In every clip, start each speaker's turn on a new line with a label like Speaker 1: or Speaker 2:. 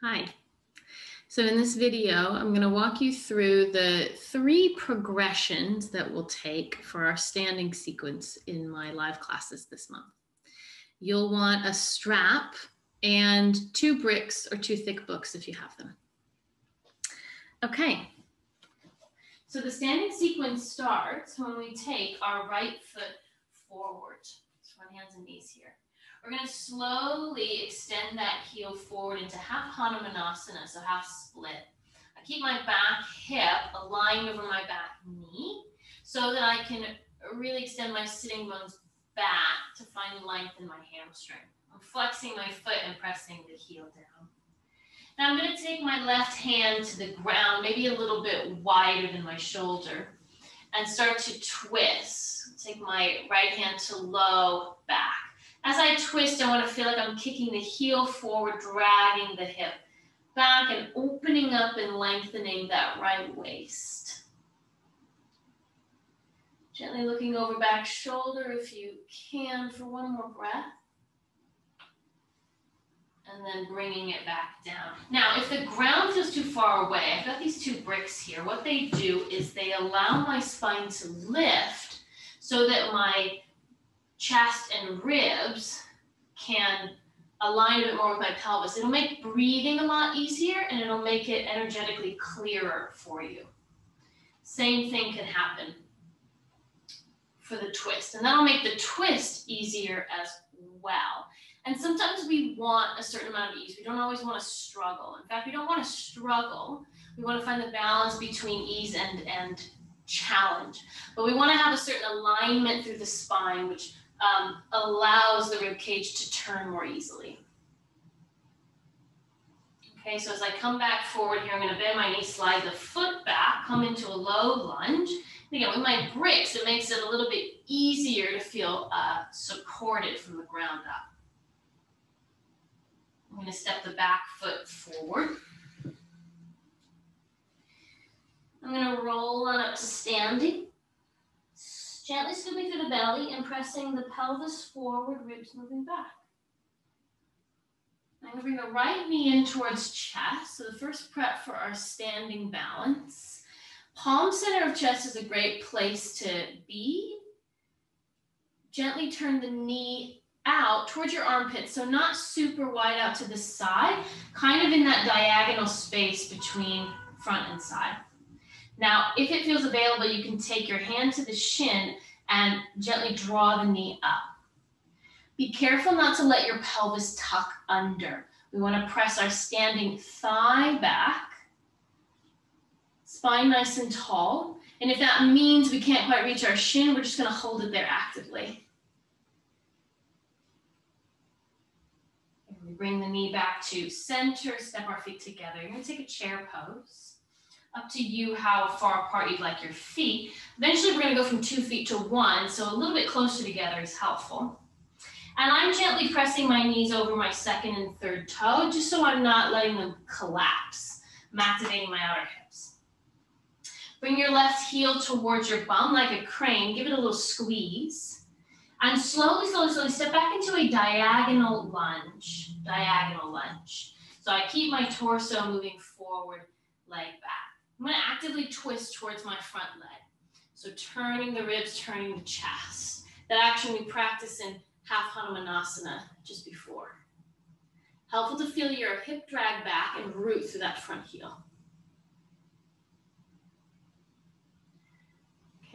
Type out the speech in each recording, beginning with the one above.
Speaker 1: Hi. So in this video, I'm going to walk you through the 3 progressions that we'll take for our standing sequence in my live classes this month. You'll want a strap and 2 bricks or 2 thick books if you have them. Okay. So the standing sequence starts when we take our right foot forward. So front hands and knees here. We're going to slowly extend that heel forward into half Hanumanasana, so half split. I keep my back hip aligned over my back knee so that I can really extend my sitting bones back to find length in my hamstring. I'm flexing my foot and pressing the heel down. Now I'm going to take my left hand to the ground, maybe a little bit wider than my shoulder, and start to twist. Take my right hand to low back. As I twist, I want to feel like I'm kicking the heel forward, dragging the hip back and opening up and lengthening that right waist. Gently looking over back shoulder if you can for one more breath. And then bringing it back down. Now, if the ground feels too far away, I've got these 2 bricks here. What they do is they allow my spine to lift so that my chest and ribs can align a bit more with my pelvis. It'll make breathing a lot easier and it'll make it energetically clearer for you. Same thing can happen for the twist, and that'll make the twist easier as well. And sometimes we want a certain amount of ease. We don't always want to struggle. In fact, we don't want to struggle. We want to find the balance between ease and challenge. But we want to have a certain alignment through the spine, which allows the rib cage to turn more easily. Okay, so as I come back forward here, I'm going to bend my knee, slide the foot back, come into a low lunge. And again, with my bricks, it makes it a little bit easier to feel supported from the ground up. I'm going to step the back foot forward. I'm going to roll on up to standing. Gently scooping through the belly and pressing the pelvis forward, ribs moving back. I'm going to bring the right knee in towards chest. So the first prep for our standing balance. Palm center of chest is a great place to be. Gently turn the knee out towards your armpit, so not super wide out to the side, kind of in that diagonal space between front and side. Now, if it feels available, you can take your hand to the shin and gently draw the knee up. Be careful not to let your pelvis tuck under. We want to press our standing thigh back, spine nice and tall. And if that means we can't quite reach our shin, we're just going to hold it there actively. And we bring the knee back to center, step our feet together. You're going to take a chair pose. Up to you how far apart you'd like your feet. Eventually we're going to go from 2 feet to 1, so a little bit closer together is helpful. And I'm gently pressing my knees over my second and third toe, just so I'm not letting them collapse. I'm activating my outer hips. Bring your left heel towards your bum like a crane. Give it a little squeeze. And slowly, slowly, slowly step back into a diagonal lunge. Diagonal lunge. So I keep my torso moving forward, leg back. I'm going to actively twist towards my front leg. So turning the ribs, turning the chest. That action we practice in half Hanumanasana just before. Helpful to feel your hip drag back and root through that front heel.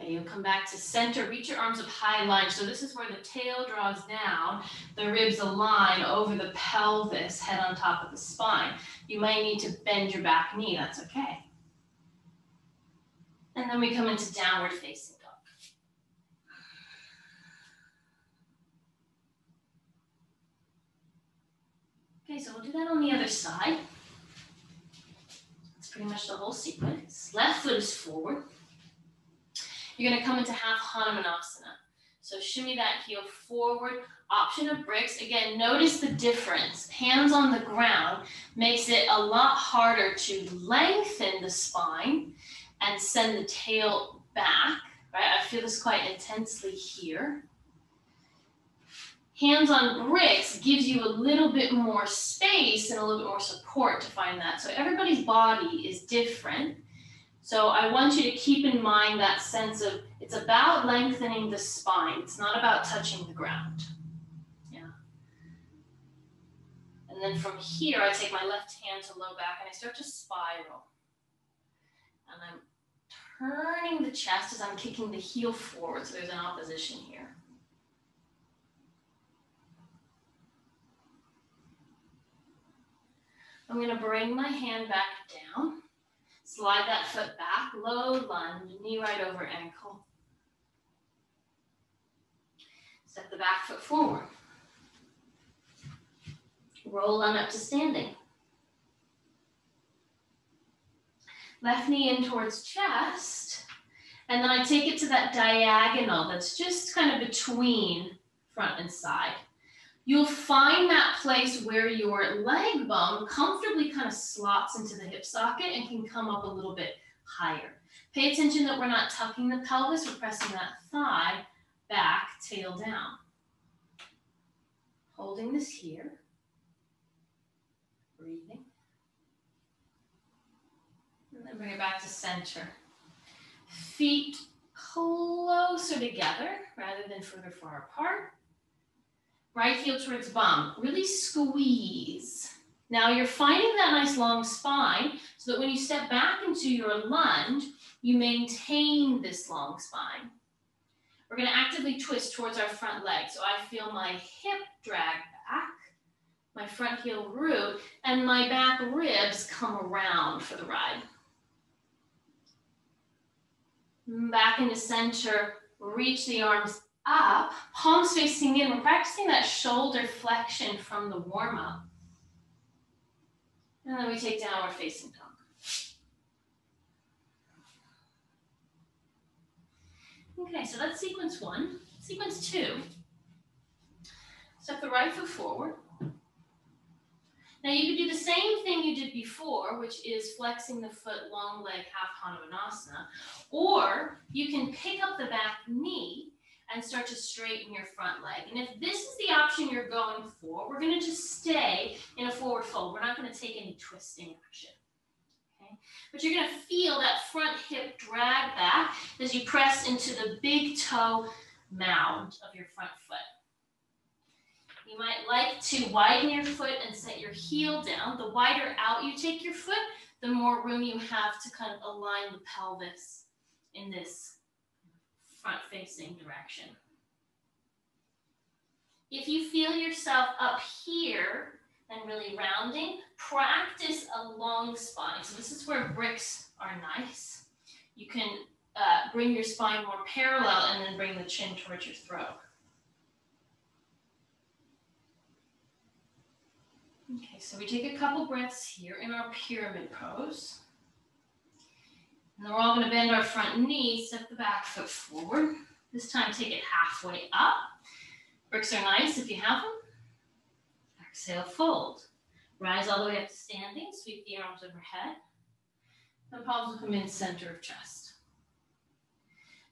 Speaker 1: Okay, you'll come back to center. Reach your arms up high lunge. So this is where the tail draws down, the ribs align over the pelvis, head on top of the spine. You might need to bend your back knee. That's okay. And then we come into downward facing dog. Okay, so we'll do that on the other side. That's pretty much the whole sequence. Left foot is forward. You're going to come into half Hanumanasana. So shimmy that heel forward. Option of bricks. Again, notice the difference. Hands on the ground makes it a lot harder to lengthen the spine and send the tail back, right? I feel this quite intensely here. Hands on bricks gives you a little bit more space and a little bit more support to find that. So everybody's body is different. So I want you to keep in mind that sense of, it's about lengthening the spine. It's not about touching the ground. Yeah. And then from here, I take my left hand to low back and I start to spiral. And I'm turning the chest as I'm kicking the heel forward. So there's an opposition here. I'm going to bring my hand back down. Slide that foot back, low lunge, knee right over ankle. Step the back foot forward. Roll on up to standing. Left knee in towards chest. And then I take it to that diagonal that's just kind of between front and side. You'll find that place where your leg bone comfortably kind of slots into the hip socket and can come up a little bit higher. Pay attention that we're not tucking the pelvis, we're pressing that thigh back, tail down. Holding this here. Breathing. And then bring it back to center. Feet closer together rather than further far apart. Right heel towards bum, really squeeze. Now you're finding that nice long spine so that when you step back into your lunge, you maintain this long spine. We're gonna actively twist towards our front leg. So I feel my hip drag back, my front heel root, and my back ribs come around for the ride. Back into center, reach the arms up, palms facing in. We're practicing that shoulder flexion from the warm-up. And then we take downward facing dog. Okay, so that's sequence one. Sequence two, step the right foot forward. Now you could do the same thing you did before, which is flexing the foot, long leg, half Padangusthasana, or you can pick up the back knee and start to straighten your front leg. And if this is the option you're going for, we're gonna just stay in a forward fold. We're not gonna take any twisting action, okay? But you're gonna feel that front hip drag back as you press into the big toe mound of your front foot. You might like to widen your foot and set your heel down. The wider out you take your foot, the more room you have to kind of align the pelvis in this front-facing direction. If you feel yourself up here and really rounding, practice a long spine. So this is where bricks are nice. You can bring your spine more parallel and then bring the chin towards your throat. Okay, so we take a couple breaths here in our pyramid pose. And then we're all going to bend our front knee, step the back foot forward. This time take it halfway up. Bricks are nice if you have them. Exhale, fold. Rise all the way up to standing, sweep the arms overhead. The palms will come in center of chest.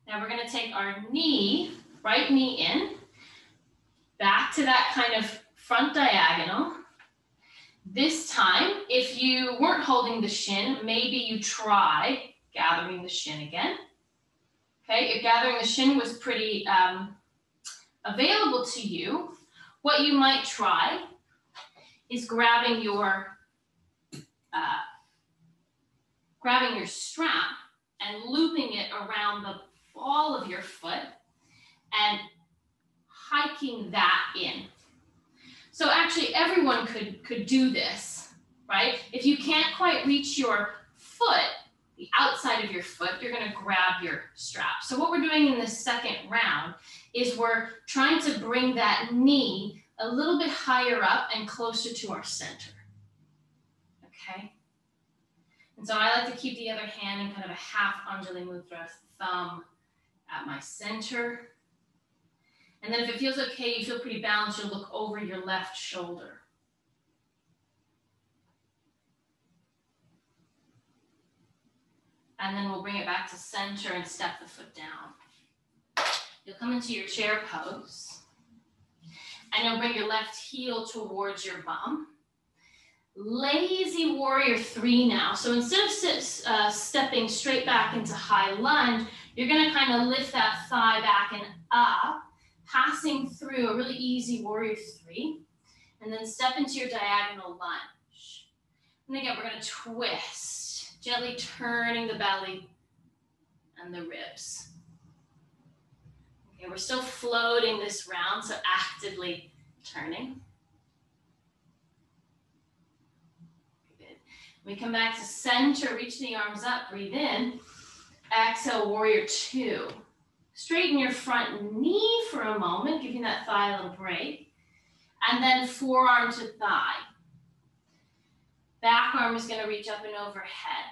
Speaker 1: Now we're going to take our knee, right knee in, back to that kind of front diagonal. This time, if you weren't holding the shin, maybe you try gathering the shin again. Okay, if gathering the shin was pretty available to you, what you might try is grabbing your strap and looping it around the ball of your foot and hiking that in. So actually everyone could do this, right? If you can't quite reach your foot, the outside of your foot, you're gonna grab your strap. So what we're doing in this second round is we're trying to bring that knee a little bit higher up and closer to our center, okay? And so I like to keep the other hand in kind of a half Anjali Mudra, thumb at my center. And then if it feels okay, you feel pretty balanced, you'll look over your left shoulder. And then we'll bring it back to center and step the foot down. You'll come into your chair pose. And you'll bring your left heel towards your bum. Lazy warrior 3 now. So instead of stepping straight back into high lunge, you're going to kind of lift that thigh back and up, passing through a really easy warrior 3, and then step into your diagonal lunge. And again, we're going to twist, gently turning the belly and the ribs. Okay, we're still floating this round, so actively turning. Good. We come back to center, reach the arms up, breathe in. Exhale, warrior 2. Straighten your front knee for a moment, giving that thigh a little break. And then forearm to thigh. Back arm is going to reach up and overhead.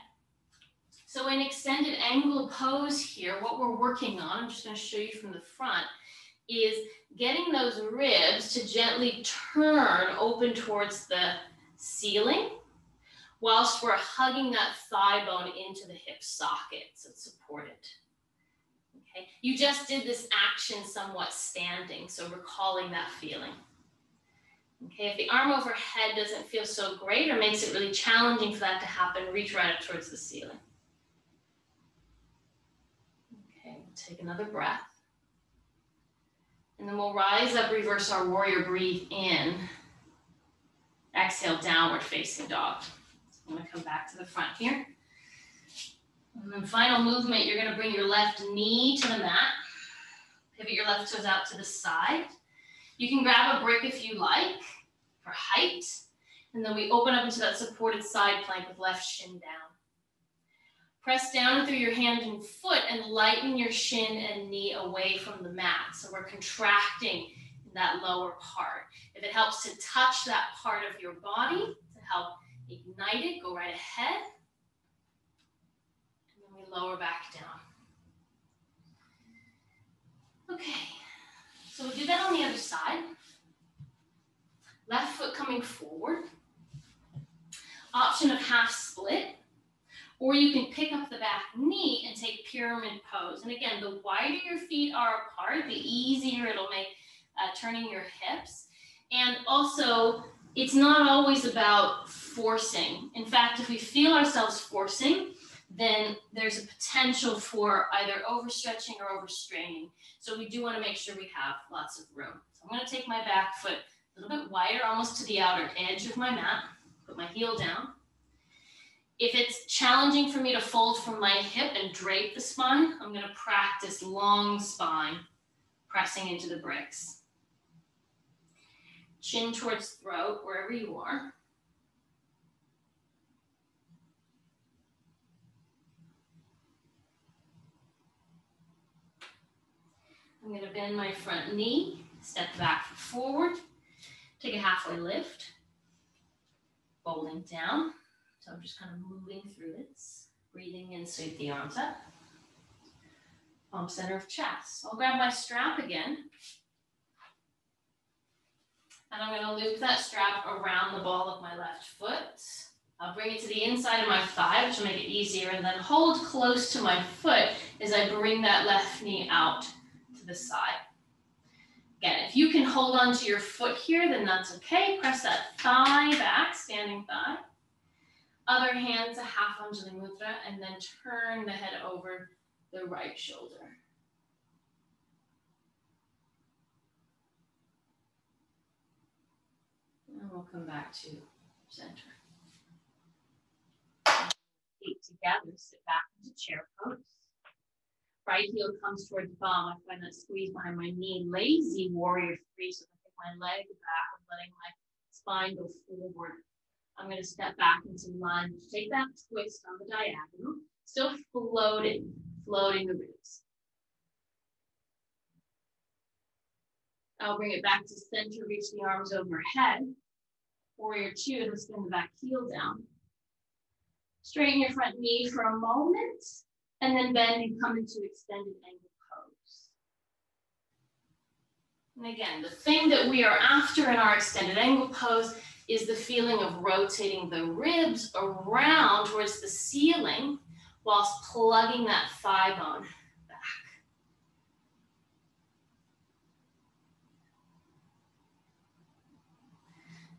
Speaker 1: So in extended angle pose here, what we're working on, I'm just going to show you from the front, is getting those ribs to gently turn open towards the ceiling whilst we're hugging that thigh bone into the hip socket so it's supported. Okay, you just did this action somewhat standing, so recalling that feeling. Okay, if the arm overhead doesn't feel so great or makes it really challenging for that to happen, reach right up towards the ceiling. Okay, we'll take another breath. And then we'll rise up, reverse our warrior, breathe in. Exhale, downward facing dog. So I'm gonna come back to the front here. And then final movement, you're gonna bring your left knee to the mat. Pivot your left toes out to the side. You can grab a brick if you like for height. And then we open up into that supported side plank with left shin down. Press down through your hand and foot and lighten your shin and knee away from the mat. So we're contracting in that lower part. If it helps to touch that part of your body to help ignite it, go right ahead. And then we lower back down. Okay, so we'll do that on the other side. Left foot coming forward. Option of half split. Or you can pick up the back knee and take pyramid pose. And again, the wider your feet are apart, the easier it'll make turning your hips. And also, it's not always about forcing. In fact, if we feel ourselves forcing, then there's a potential for either overstretching or overstraining. So we do want to make sure we have lots of room. So I'm going to take my back foot a little bit wider, almost to the outer edge of my mat. Put my heel down. If it's challenging for me to fold from my hip and drape the spine, I'm going to practice long spine, pressing into the bricks. Chin towards throat, wherever you are. I'm going to bend my front knee, step back forward, take a halfway lift, folding down. So I'm just kind of moving through this, breathing in, sweep the arms up. Palm center of chest. I'll grab my strap again. And I'm going to loop that strap around the ball of my left foot. I'll bring it to the inside of my thigh, which will make it easier, and then hold close to my foot as I bring that left knee out to the side. Again, if you can hold on to your foot here, then that's okay. Press that thigh back, standing thigh. Other hand to half Anjali Mudra, and then turn the head over the right shoulder. And we'll come back to center. Feet together, sit back into chair pose. Right heel comes towards bum. I find that squeeze behind my knee. Lazy warrior 3, so I take my leg back and letting my spine go forward. I'm going to step back into lunge. Take that twist on the diagonal. Still floating the ribs. I'll bring it back to center, reach the arms overhead. Warrior 2, let's spin the back heel down. Straighten your front knee for a moment, and then bend and come into extended angle pose. And again, the thing that we are after in our extended angle pose is the feeling of rotating the ribs around towards the ceiling whilst plugging that thigh bone back.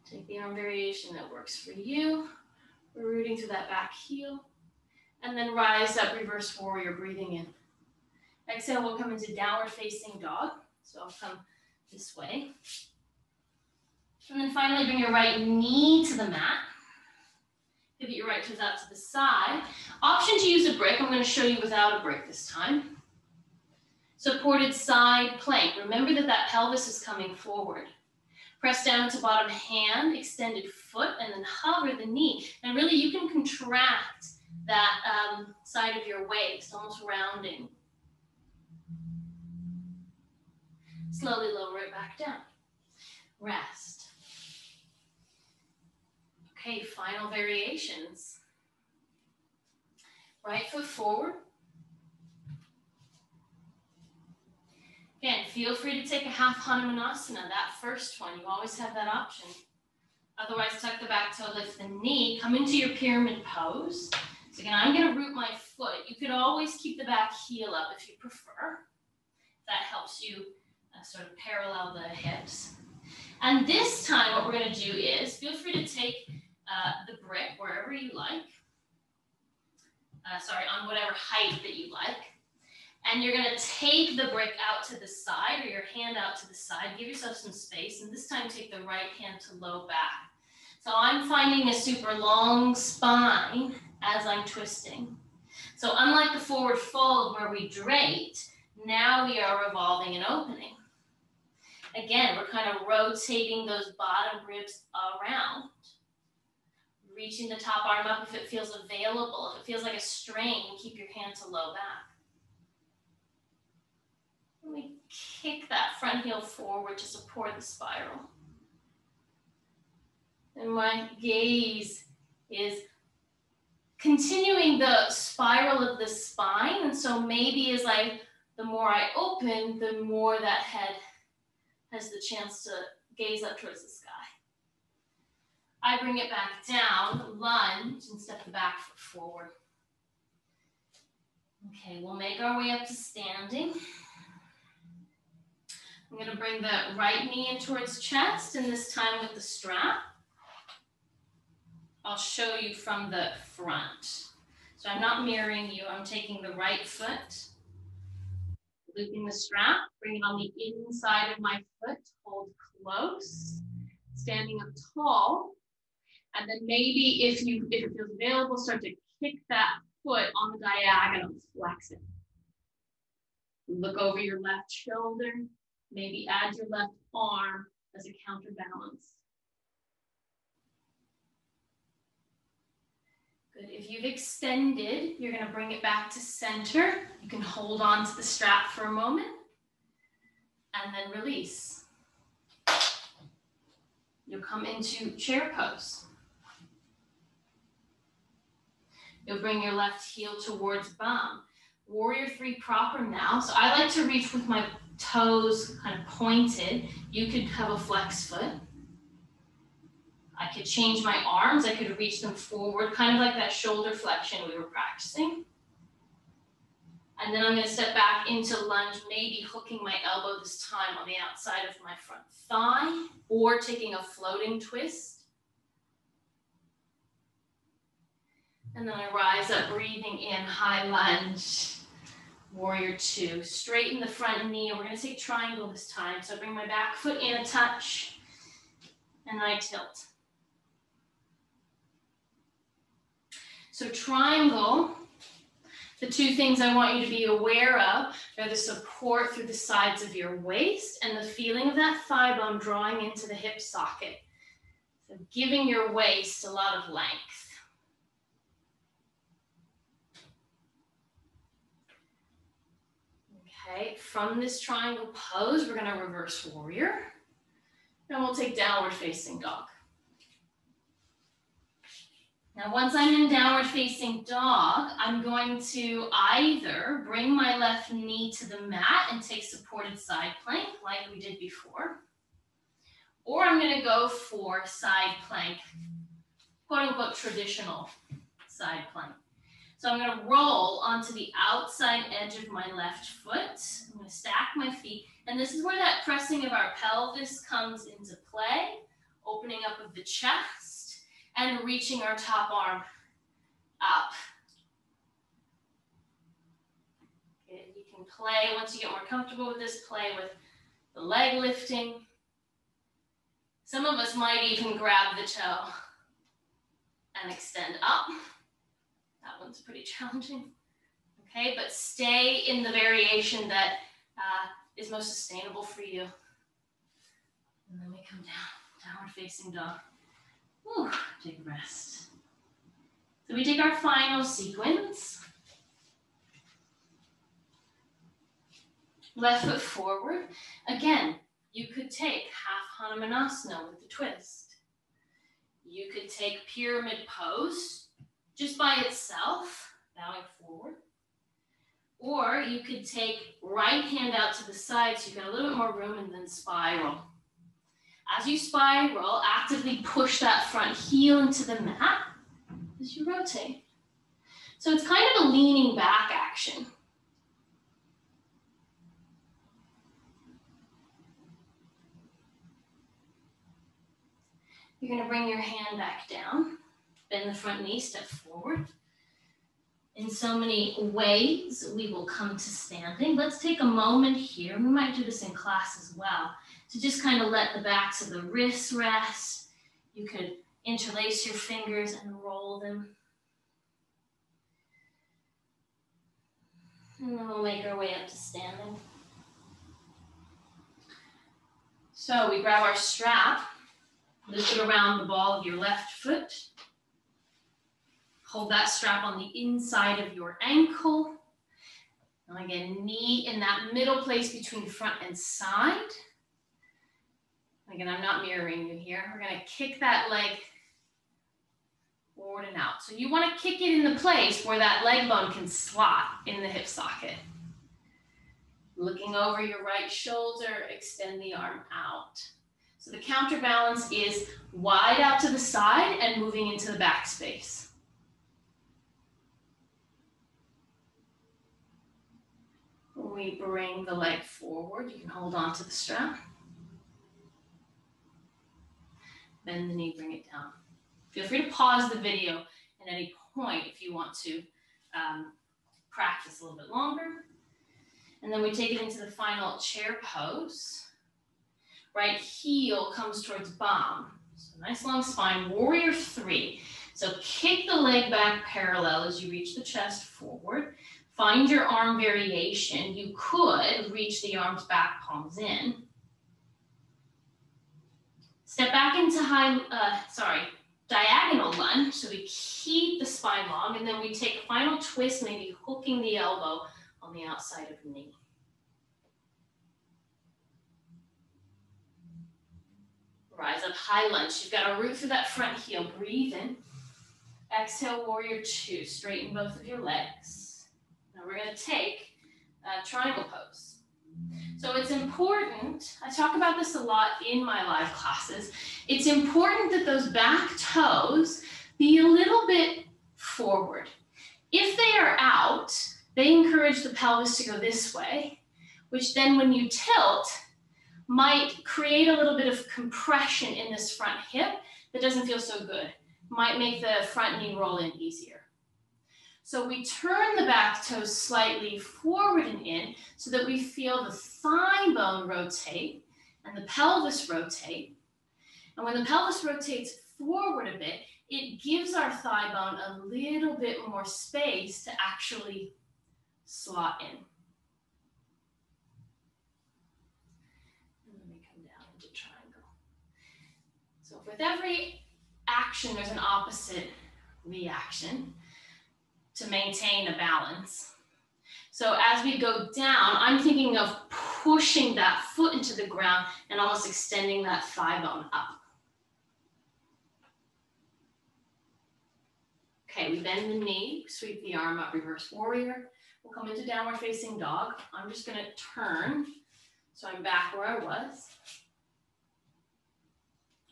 Speaker 1: Take the arm variation that works for you. We're rooting through that back heel. And then rise up, reverse warrior, breathing in. Exhale, we'll come into downward facing dog. So I'll come this way. And then finally bring your right knee to the mat. Pivot your right toes out to the side. Option to use a brick. I'm going to show you without a brick this time. Supported side plank. Remember that that pelvis is coming forward. Press down into bottom hand, extended foot, and then hover the knee. And really you can contract that side of your waist, almost rounding. Slowly lower it back down. Rest. Okay, final variations. Right foot forward. Again, feel free to take a half Hanumanasana, that first one. You always have that option. Otherwise, tuck the back toe, lift the knee, come into your pyramid pose. So again, I'm gonna root my foot. You could always keep the back heel up if you prefer. That helps you sort of parallel the hips. And this time, what we're gonna do is, feel free to take the brick wherever you like. On whatever height that you like. And you're gonna take the brick out to the side or your hand out to the side. Give yourself some space, and this time take the right hand to low back. So I'm finding a super long spine as I'm twisting. So unlike the forward fold where we draped, now we are revolving and opening. Again, we're kind of rotating those bottom ribs around. Reaching the top arm up if it feels available. If it feels like a strain, keep your hand to low back. And we kick that front heel forward to support the spiral. And my gaze is continuing the spiral of the spine. And so maybe the more I open, the more that head has the chance to gaze up towards the sky. I bring it back down, lunge, and step the back foot forward. Okay, we'll make our way up to standing. I'm going to bring the right knee in towards chest, and this time with the strap. I'll show you from the front. So I'm not mirroring you. I'm taking the right foot, looping the strap, bring it on the inside of my foot, hold close, standing up tall. And then maybe if it feels available, start to kick that foot on the diagonal, flex it. Look over your left shoulder, maybe add your left arm as a counterbalance. Good, if you've extended, you're gonna bring it back to center. You can hold on to the strap for a moment and then release. You'll come into chair pose. You'll bring your left heel towards bum. Warrior 3 proper now. So I like to reach with my toes kind of pointed. You could have a flex foot. I could change my arms. I could reach them forward, kind of like that shoulder flexion we were practicing. And then I'm going to step back into lunge, maybe hooking my elbow this time on the outside of my front thigh, or taking a floating twist. And then I rise up, breathing in, high lunge, warrior 2. Straighten the front knee. We're going to take triangle this time. So I bring my back foot in a touch, and I tilt. So triangle, the two things I want you to be aware of are the support through the sides of your waist and the feeling of that thigh bone drawing into the hip socket. So giving your waist a lot of length. Okay, from this triangle pose, we're going to reverse warrior. And we'll take downward facing dog. Now, once I'm in downward facing dog, I'm going to either bring my left knee to the mat and take supported side plank like we did before, or I'm going to go for side plank, quote unquote traditional side plank. So I'm going to roll onto the outside edge of my left foot. I'm going to stack my feet, and this is where that pressing of our pelvis comes into play, opening up of the chest and reaching our top arm up. Good. You can play, once you get more comfortable with this, play with the leg lifting. Some of us might even grab the toe and extend up. That one's pretty challenging. Okay, but stay in the variation that is most sustainable for you. And then we come down, downward facing dog. Whew, take a rest. So we take our final sequence. Left foot forward. Again, you could take half Hanumanasana with the twist. You could take pyramid pose just by itself, bowing forward. Or you could take right hand out to the side so you've got a little bit more room, and then spiral. As you spiral, actively push that front heel into the mat as you rotate. So it's kind of a leaning back action. You're going to bring your hand back down, bend the front knee, step forward. In so many ways, we will come to standing. Let's take a moment here, we might do this in class as well, to just kind of let the backs of the wrists rest. You could interlace your fingers and roll them. And then we'll make our way up to standing. So we grab our strap, lift it around the ball of your left foot. Hold that strap on the inside of your ankle. And again, knee in that middle place between front and side. Again, I'm not mirroring you here. We're going to kick that leg forward and out. So you want to kick it in the place where that leg bone can slot in the hip socket. Looking over your right shoulder, extend the arm out. So the counterbalance is wide out to the side and moving into the back space. When we bring the leg forward, you can hold on to the strap. Bend the knee, bring it down. Feel free to pause the video at any point if you want to practice a little bit longer. And then we take it into the final chair pose. Right heel comes towards bum. So nice long spine, warrior three. So kick the leg back parallel as you reach the chest forward. Find your arm variation. You could reach the arms back, palms in. Step back into diagonal lunge. So we keep the spine long, and then we take a final twist, maybe hooking the elbow on the outside of the knee. Rise up, high lunge. You've got to root through that front heel. Breathe in. Exhale, warrior two. Straighten both of your legs. Now we're going to take a triangle pose. So it's important, I talk about this a lot in my live classes, it's important that those back toes be a little bit forward. If they are out, they encourage the pelvis to go this way, which then when you tilt, might create a little bit of compression in this front hip that doesn't feel so good. Might make the front knee roll in easier. So we turn the back toes slightly forward and in so that we feel the thigh bone rotate and the pelvis rotate. And when the pelvis rotates forward a bit, it gives our thigh bone a little bit more space to actually slot in. And then we come down into triangle. So with every action, there's an opposite reaction to maintain a balance. So as we go down, I'm thinking of pushing that foot into the ground and almost extending that thigh bone up. Okay, we bend the knee, sweep the arm up, reverse warrior. We'll come into downward facing dog. I'm just gonna turn so I'm back where I was.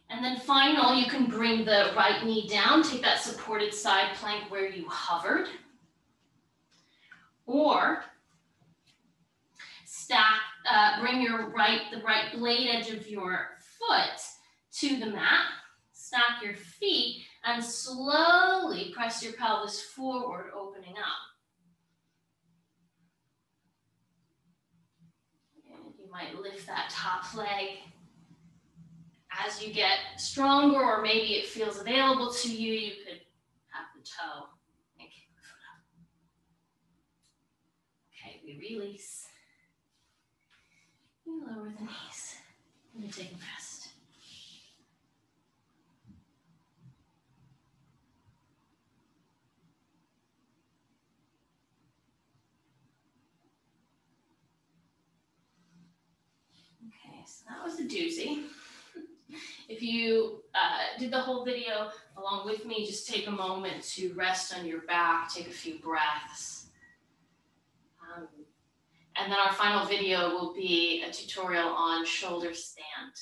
Speaker 1: And then final, you can bring the right knee down, take that supported side plank where you hovered. Or stack, bring the right blade edge of your foot to the mat. Stack your feet and slowly press your pelvis forward, opening up. And you might lift that top leg. As you get stronger, or maybe it feels available to you, you could have the toe and kick the foot up. Okay, we release. You lower the knees. And we take a rest. Okay, so that was a doozy. If you did the whole video along with me, just take a moment to rest on your back, take a few breaths. And then our final video will be a tutorial on shoulder stand.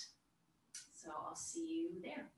Speaker 1: So I'll see you there.